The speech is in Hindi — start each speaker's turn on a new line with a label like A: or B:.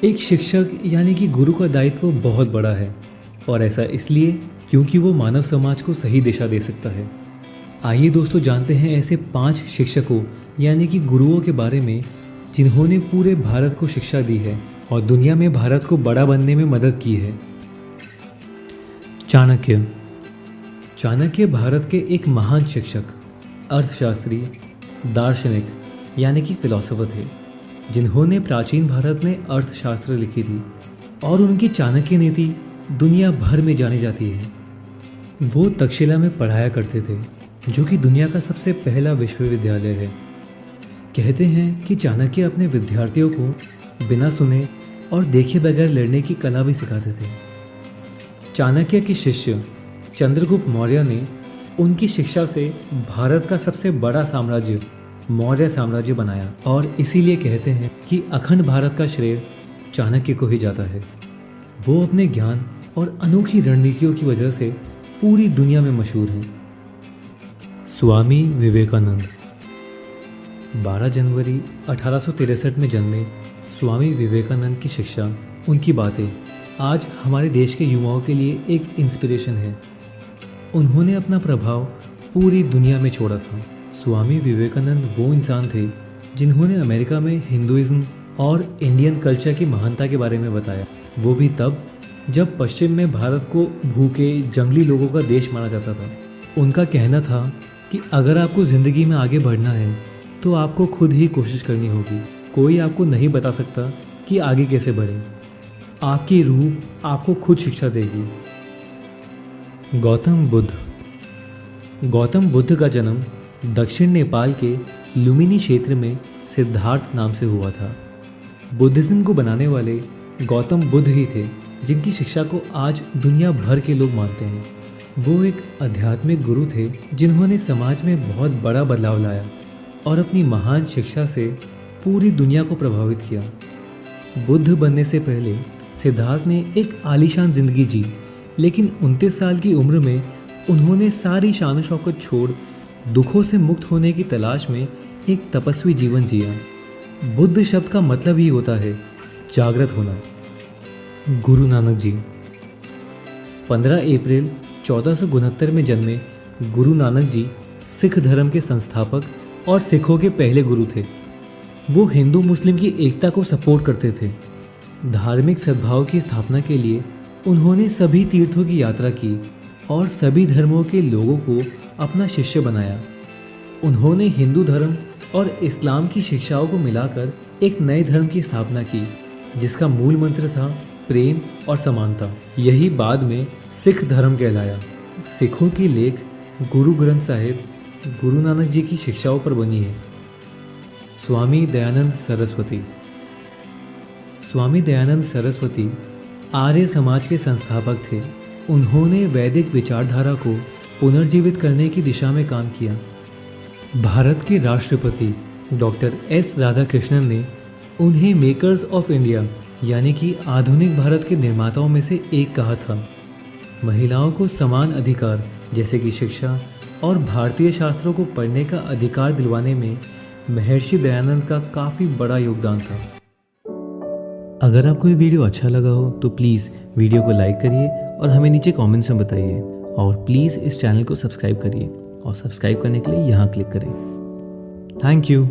A: एक शिक्षक यानी कि गुरु का दायित्व बहुत बड़ा है और ऐसा इसलिए क्योंकि वो मानव समाज को सही दिशा दे सकता है। आइए दोस्तों जानते हैं ऐसे 5 शिक्षकों यानी कि गुरुओं के बारे में जिन्होंने पूरे भारत को शिक्षा दी है और दुनिया में भारत को बड़ा बनने में मदद की है। चाणक्य। चाणक्य भारत के एक महान शिक्षक, अर्थशास्त्री, दार्शनिक यानी कि फिलोसोफर थे, जिन्होंने प्राचीन भारत में अर्थशास्त्र लिखी थी और उनकी चाणक्य नीति दुनिया भर में जानी जाती है। वो तक्षशिला में पढ़ाया करते थे, जो कि दुनिया का सबसे पहला विश्वविद्यालय है। कहते हैं कि चाणक्य अपने विद्यार्थियों को बिना सुने और देखे बगैर लड़ने की कला भी सिखाते थे। चाणक्य के शिष्य चंद्रगुप्त मौर्य ने उनकी शिक्षा से भारत का सबसे बड़ा साम्राज्य मौर्य साम्राज्य बनाया और इसीलिए कहते हैं कि अखंड भारत का श्रेय चाणक्य को ही जाता है। वो अपने ज्ञान और अनोखी रणनीतियों की वजह से पूरी दुनिया में मशहूर हैं। स्वामी विवेकानंद। 12 जनवरी 1863 में जन्मे स्वामी विवेकानंद की शिक्षा, उनकी बातें आज हमारे देश के युवाओं के लिए एक इंस्पिरेशन है। उन्होंने अपना प्रभाव पूरी दुनिया में छोड़ा था। स्वामी विवेकानंद वो इंसान थे जिन्होंने अमेरिका में हिंदुइज्म और इंडियन कल्चर की महानता के बारे में बताया, वो भी तब जब पश्चिम में भारत को भूखे जंगली लोगों का देश माना जाता था। उनका कहना था कि अगर आपको ज़िंदगी में आगे बढ़ना है तो आपको खुद ही कोशिश करनी होगी। कोई आपको नहीं बता सकता कि आगे कैसे बढ़े। आपकी रूह आपको खुद शिक्षा देगी। गौतम बुद्ध। गौतम बुद्ध का जन्म दक्षिण नेपाल के लुम्बिनी क्षेत्र में सिद्धार्थ नाम से हुआ था। बुद्धिज़्म को बनाने वाले गौतम बुद्ध ही थे, जिनकी शिक्षा को आज दुनिया भर के लोग मानते हैं। वो एक आध्यात्मिक गुरु थे जिन्होंने समाज में बहुत बड़ा बदलाव लाया और अपनी महान शिक्षा से पूरी दुनिया को प्रभावित किया। बुद्ध बनने से पहले सिद्धार्थ ने एक आलीशान जिंदगी जी, लेकिन 29 साल की उम्र में उन्होंने सारी शान शौकत छोड़ दुखों से मुक्त होने की तलाश में एक तपस्वी जीवन जिया। बुद्ध शब्द का मतलब ही होता है जागृत होना। गुरु नानक जी। 15 अप्रैल 1469 में जन्मे गुरु नानक जी सिख धर्म के संस्थापक और सिखों के पहले गुरु थे। वो हिंदू मुस्लिम की एकता को सपोर्ट करते थे। धार्मिक सद्भाव की स्थापना के लिए उन्होंने सभी तीर्थों की यात्रा की और सभी धर्मों के लोगों को अपना शिष्य बनाया। उन्होंने हिंदू धर्म और इस्लाम की शिक्षाओं को मिलाकर एक नए धर्म की स्थापना की, जिसका मूल मंत्र था प्रेम और समानता। यही बाद में सिख धर्म कहलाया। सिखों की लेख गुरु ग्रंथ साहिब गुरु नानक जी की शिक्षाओं पर बनी है। स्वामी दयानंद सरस्वती। स्वामी दयानंद सरस्वती आर्य समाज के संस्थापक थे। उन्होंने वैदिक विचारधारा को पुनर्जीवित करने की दिशा में काम किया। भारत के राष्ट्रपति डॉक्टर एस राधाकृष्णन ने उन्हें मेकर्स ऑफ इंडिया यानी कि आधुनिक भारत के निर्माताओं में से एक कहा था। महिलाओं को समान अधिकार जैसे कि शिक्षा और भारतीय शास्त्रों को पढ़ने का अधिकार दिलवाने में महर्षि दयानंद का काफ़ी बड़ा योगदान था। अगर आपको ये वीडियो अच्छा लगा हो तो प्लीज़ वीडियो को लाइक करिए और हमें नीचे कमेंट्स में बताइए, और प्लीज़ इस चैनल को सब्सक्राइब करिए और सब्सक्राइब करने के लिए यहाँ क्लिक करें। Thank you.